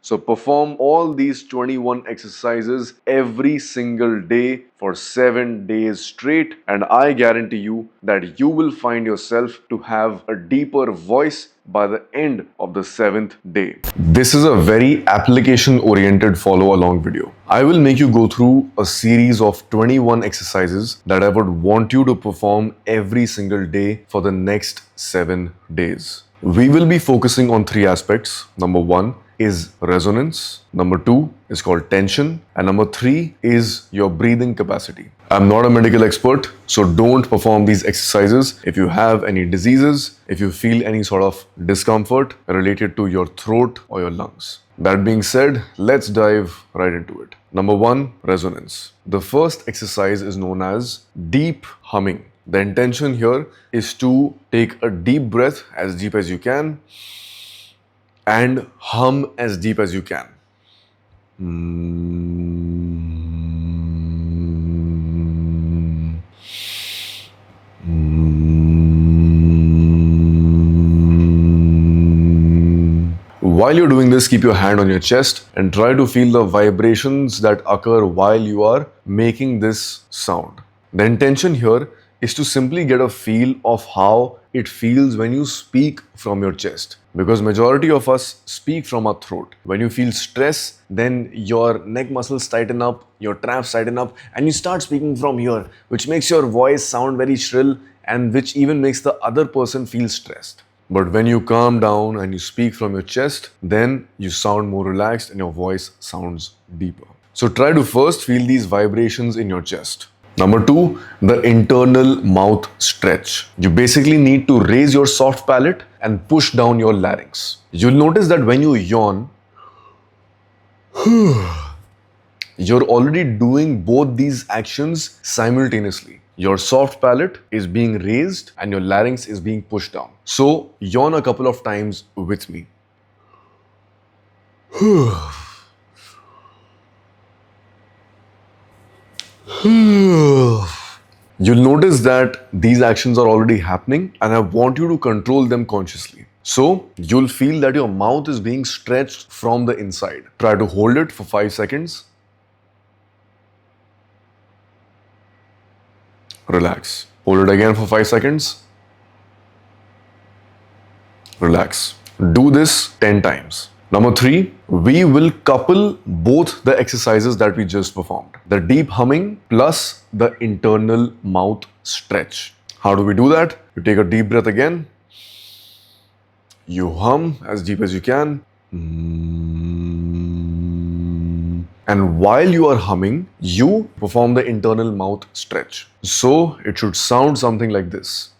So perform all these 21 exercises every single day for 7 days straight, and I guarantee you that you will find yourself to have a deeper voice by the end of the 7th day. This is a very application oriented follow along video. I will make you go through a series of 21 exercises that I would want you to perform every single day for the next 7 days. We will be focusing on 3 aspects. Number 1 is resonance, number 2 is called tension, and number 3 is your breathing capacity. I'm not a medical expert, so don't perform these exercises if you have any diseases, if you feel any sort of discomfort related to your throat or your lungs. That being said, let's dive right into it. Number 1, resonance. The first exercise is known as deep humming. The intention here is to take a deep breath, as deep as you can, and hum as deep as you can. While you're doing this, keep your hand on your chest and try to feel the vibrations that occur while you are making this sound. The intention here is to simply get a feel of how it feels when you speak from your chest, because majority of us speak from our throat. When you feel stress, then your neck muscles tighten up, your traps tighten up, and you start speaking from here, which makes your voice sound very shrill and which even makes the other person feel stressed. But when you calm down and you speak from your chest, then you sound more relaxed and your voice sounds deeper. So try to first feel these vibrations in your chest. Number 2, the internal mouth stretch. You basically need to raise your soft palate and push down your larynx. You'll notice that when you yawn, you're already doing both these actions simultaneously. Your soft palate is being raised and your larynx is being pushed down. So yawn a couple of times with me. You'll notice that these actions are already happening and I want you to control them consciously. So you'll feel that your mouth is being stretched from the inside. Try to hold it for 5 seconds. Relax. Hold it again for 5 seconds. Relax. Do this 10 times. Number 3, we will couple both the exercises that we just performed. The deep humming plus the internal mouth stretch. How do we do that? You take a deep breath again. You hum as deep as you can. And while you are humming, you perform the internal mouth stretch. So it should sound something like this.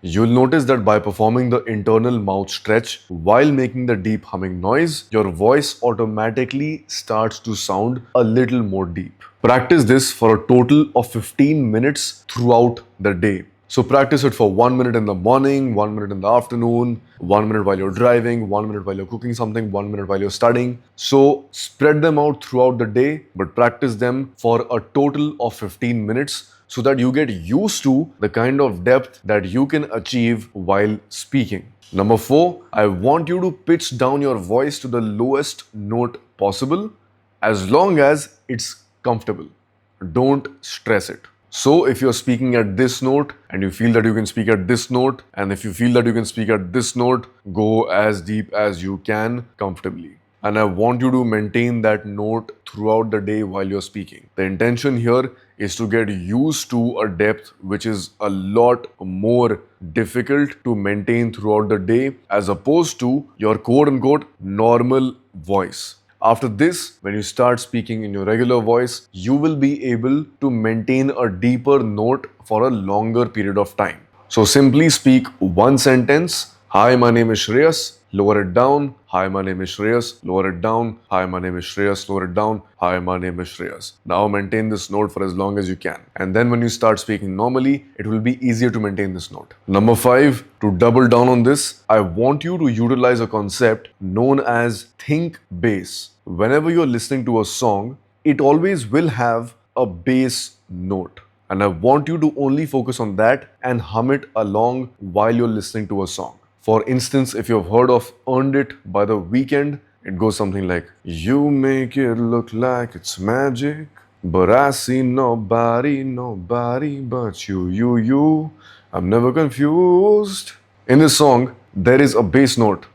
You'll notice that by performing the internal mouth stretch while making the deep humming noise, your voice automatically starts to sound a little more deep. Practice this for a total of 15 minutes throughout the day. So practice it for 1 minute in the morning, 1 minute in the afternoon, 1 minute while you're driving, 1 minute while you're cooking something, 1 minute while you're studying. So spread them out throughout the day, but practice them for a total of 15 minutes so that you get used to the kind of depth that you can achieve while speaking. Number 4, I want you to pitch down your voice to the lowest note possible as long as it's comfortable. Don't stress it. So if you're speaking at this note and you feel that you can speak at this note, and if you feel that you can speak at this note, go as deep as you can comfortably. And I want you to maintain that note throughout the day while you're speaking. The intention here is to get used to a depth which is a lot more difficult to maintain throughout the day as opposed to your quote-unquote normal voice. After this, when you start speaking in your regular voice, you will be able to maintain a deeper note for a longer period of time. So simply speak one sentence. Hi, my name is Shreyas. Lower it down. Hi, my name is Shreyas. Lower it down. Hi, my name is Shreyas. Lower it down. Hi, my name is Shreyas. Now maintain this note for as long as you can. And then when you start speaking normally, it will be easier to maintain this note. Number 5, to double down on this, I want you to utilize a concept known as think bass. Whenever you're listening to a song, it always will have a bass note. And I want you to only focus on that and hum it along while you're listening to a song. For instance, if you've heard of Earned It by The Weeknd, it goes something like, you make it look like it's magic, but I see nobody but you. I'm never confused. In this song, there is a bass note.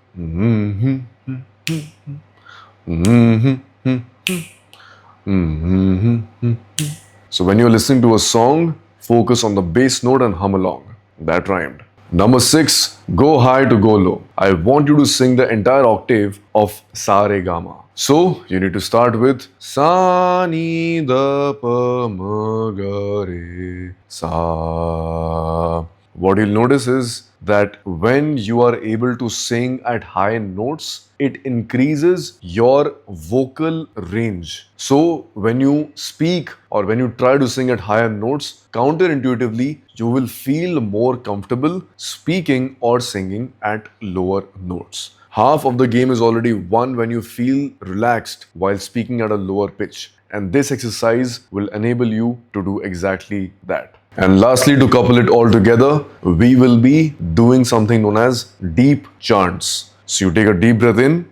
So when you're listening to a song, focus on the bass note and hum along. That rhymed. Number 6, go high to go low. I want you to sing the entire octave of Sa Re Ga Ma. So you need to start with Sa Ni Da Pa Ma Ga Re Sa. What you'll notice is that when you are able to sing at high notes, it increases your vocal range. So when you speak or when you try to sing at higher notes, counterintuitively, you will feel more comfortable speaking or singing at lower notes. Half of the game is already won when you feel relaxed while speaking at a lower pitch. And this exercise will enable you to do exactly that. And lastly, to couple it all together, we will be doing something known as deep chants. So you take a deep breath in,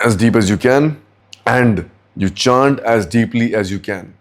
as deep as you can, and you chant as deeply as you can.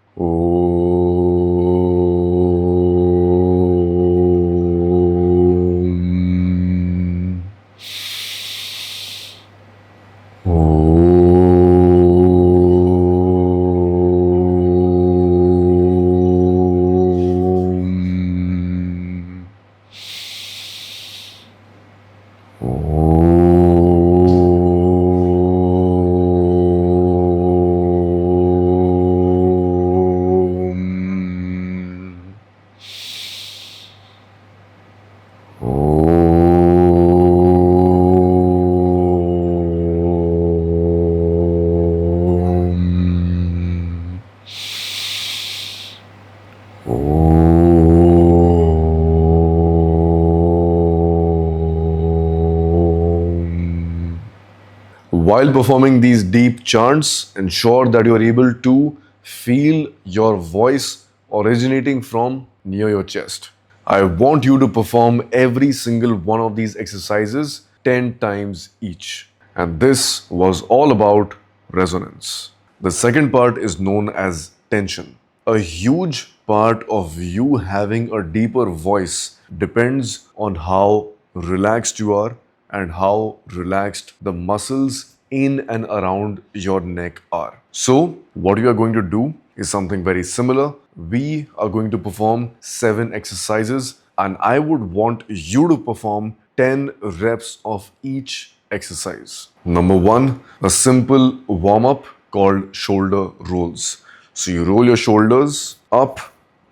While performing these deep chants, ensure that you are able to feel your voice originating from near your chest. I want you to perform every single one of these exercises 10 times each. And this was all about resonance. The second part is known as tension. A huge part of you having a deeper voice depends on how relaxed you are and how relaxed the muscles in and around your neck are. So, what we are going to do is something very similar. We are going to perform 7 exercises, and I would want you to perform 10 reps of each exercise. Number 1, a simple warm-up called shoulder rolls. So you roll your shoulders up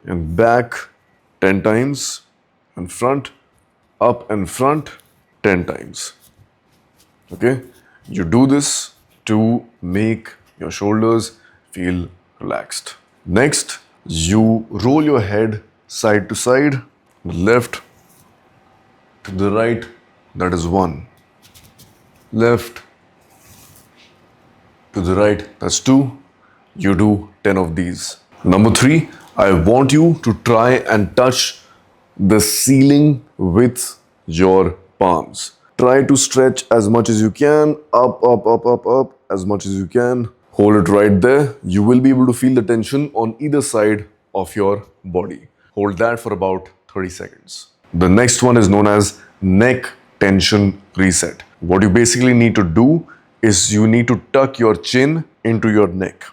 and back 10 times, and front, up and front 10 times. Okay? You do this to make your shoulders feel relaxed. Next, you roll your head side to side, left to the right, that is 1. Left to the right, that's 2. You do 10 of these. Number 3, I want you to try and touch the ceiling with your palms. Try to stretch as much as you can, up, as much as you can. Hold it right there. You will be able to feel the tension on either side of your body. Hold that for about 30 seconds. The next one is known as neck tension reset. What you basically need to do is you need to tuck your chin into your neck,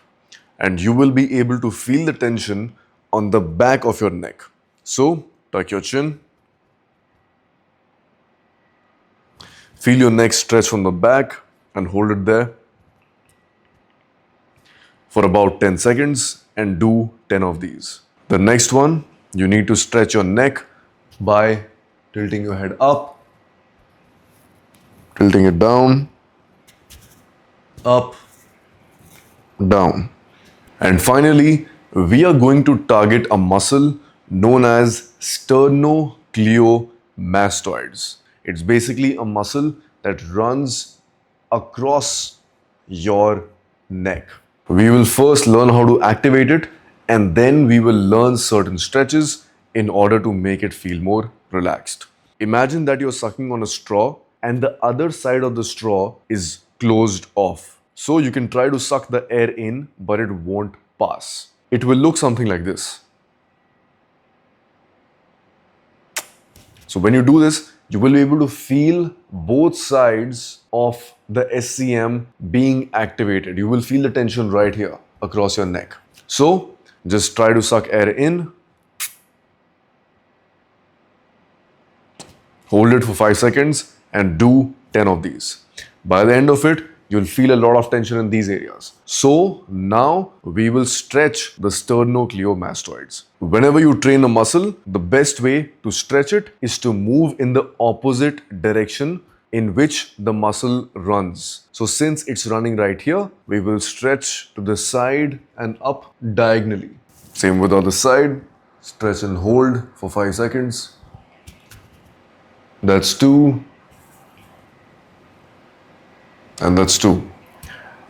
and you will be able to feel the tension on the back of your neck. So, tuck your chin. Feel your neck stretch from the back and hold it there for about 10 seconds and do 10 of these. The next one, you need to stretch your neck by tilting your head up tilting it down, up, down. And finally, we are going to target a muscle known as sternocleidomastoids. It's basically a muscle that runs across your neck. We will first learn how to activate it, and then we will learn certain stretches in order to make it feel more relaxed. Imagine that you're sucking on a straw and the other side of the straw is closed off. So you can try to suck the air in, but it won't pass. It will look something like this. So when you do this, you will be able to feel both sides of the SCM being activated. You will feel the tension right here across your neck. So just try to suck air in, hold it for 5 seconds and do 10 of these. By the end of it, you'll feel a lot of tension in these areas. So now we will stretch the sternocleidomastoids. Whenever you train a muscle, the best way to stretch it is to move in the opposite direction in which the muscle runs. So since it's running right here, we will stretch to the side and up diagonally. Same with the other side. Stretch and hold for 5 seconds. That's 2. And that's 2.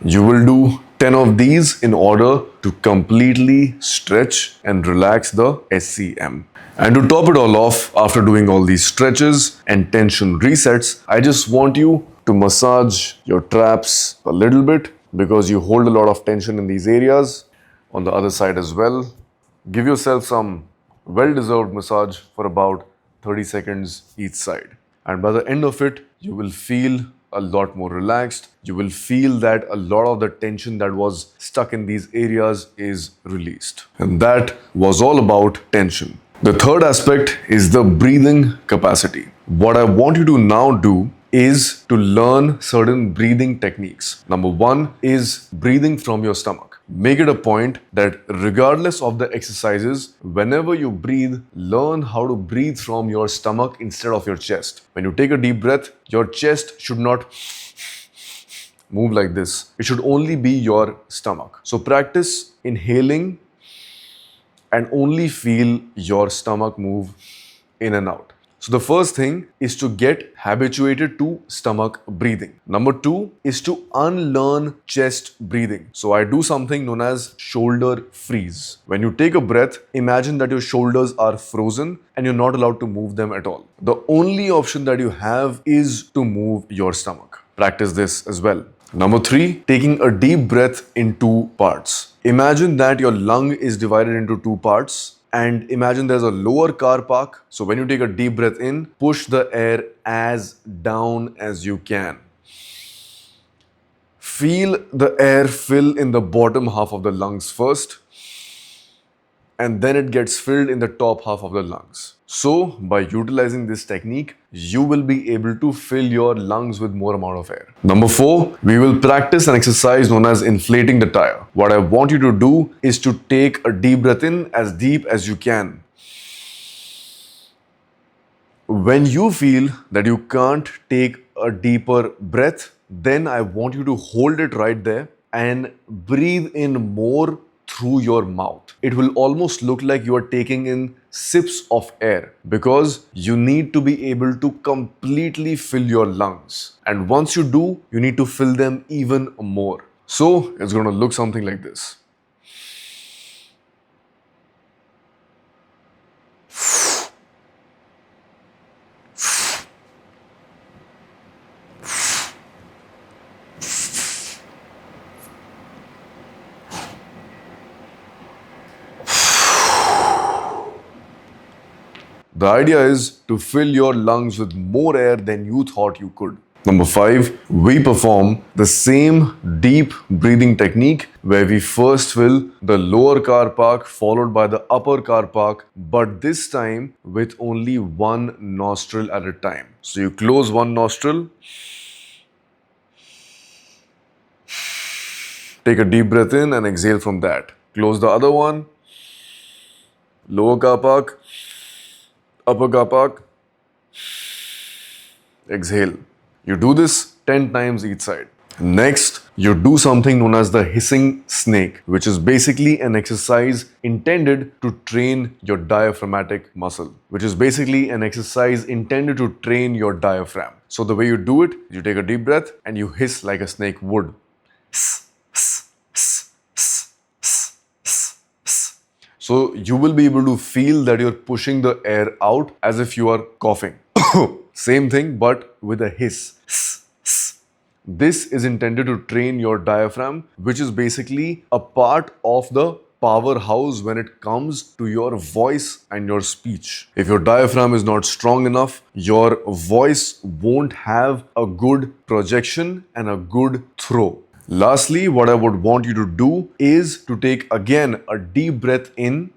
You will do 10 of these in order to completely stretch and relax the SCM. And to top it all off, after doing all these stretches and tension resets, I just want you to massage your traps a little bit because you hold a lot of tension in these areas. On the other side as well. Give yourself some well-deserved massage for about 30 seconds each side. And by the end of it, you will feel a lot more relaxed. You will feel that a lot of the tension that was stuck in these areas is released. And that was all about tension. The third aspect is the breathing capacity. What I want you to now do is to learn certain breathing techniques. Number 1 is breathing from your stomach. Make it a point that regardless of the exercises, whenever you breathe, learn how to breathe from your stomach instead of your chest. When you take a deep breath, your chest should not move like this. It should only be your stomach. So practice inhaling and only feel your stomach move in and out. So the first thing is to get habituated to stomach breathing. Number 2 is to unlearn chest breathing. So I do something known as shoulder freeze. When you take a breath, imagine that your shoulders are frozen and you're not allowed to move them at all. The only option that you have is to move your stomach. Practice this as well. Number 3, taking a deep breath in 2 parts. Imagine that your lung is divided into 2 parts. And imagine there's a lower car park. So when you take a deep breath in, push the air as down as you can. Feel the air fill in the bottom half of the lungs first. And then it gets filled in the top half of the lungs. So by utilizing this technique, you will be able to fill your lungs with more amount of air. Number 4, we will practice an exercise known as inflating the tire. What I want you to do is to take a deep breath in as deep as you can. When you feel that you can't take a deeper breath, then I want you to hold it right there and breathe in more through your mouth. It will almost look like you are taking in sips of air because you need to be able to completely fill your lungs. And once you do, you need to fill them even more. So it's going to look something like this. The idea is to fill your lungs with more air than you thought you could. Number 5, we perform the same deep breathing technique where we first fill the lower car park followed by the upper car park, but this time with only one nostril at a time. So you close one nostril, take a deep breath in and exhale from that. Close the other one, lower car park, upper car park, exhale. You do this 10 times each side. Next, you do something known as the hissing snake, which is basically an exercise intended to train your diaphragmatic muscle, which is basically an exercise intended to train your diaphragm. So the way you do it, you take a deep breath and you hiss like a snake would. So you will be able to feel that you're pushing the air out as if you are coughing. Same thing, but with a hiss. This is intended to train your diaphragm, which is basically a part of the powerhouse when it comes to your voice and your speech. If your diaphragm is not strong enough, your voice won't have a good projection and a good throw. Lastly, what I would want you to do is to take again a deep breath in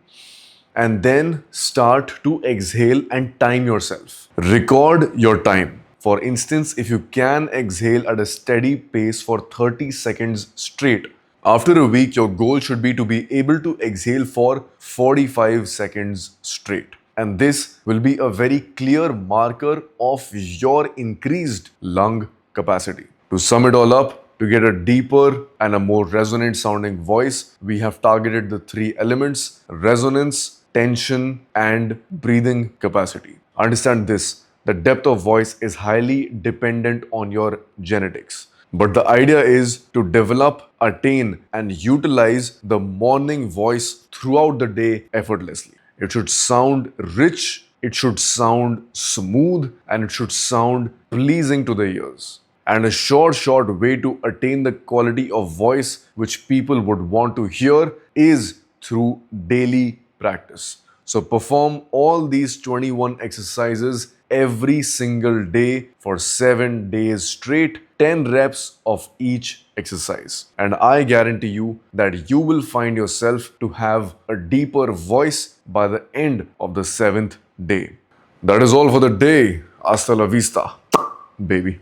and then start to exhale and time yourself. Record your time. For instance, if you can exhale at a steady pace for 30 seconds straight, after a week, your goal should be to be able to exhale for 45 seconds straight. And this will be a very clear marker of your increased lung capacity. To sum it all up, to get a deeper and a more resonant sounding voice, we have targeted the three elements: resonance, tension, and breathing capacity. Understand this: the depth of voice is highly dependent on your genetics. But the idea is to develop, attain, and utilize the morning voice throughout the day effortlessly. It should sound rich, it should sound smooth, and it should sound pleasing to the ears. And a short way to attain the quality of voice which people would want to hear is through daily practice. So perform all these 21 exercises every single day for 7 days straight, 10 reps of each exercise. And I guarantee you that you will find yourself to have a deeper voice by the end of the 7th day. That is all for the day. Hasta la vista, baby.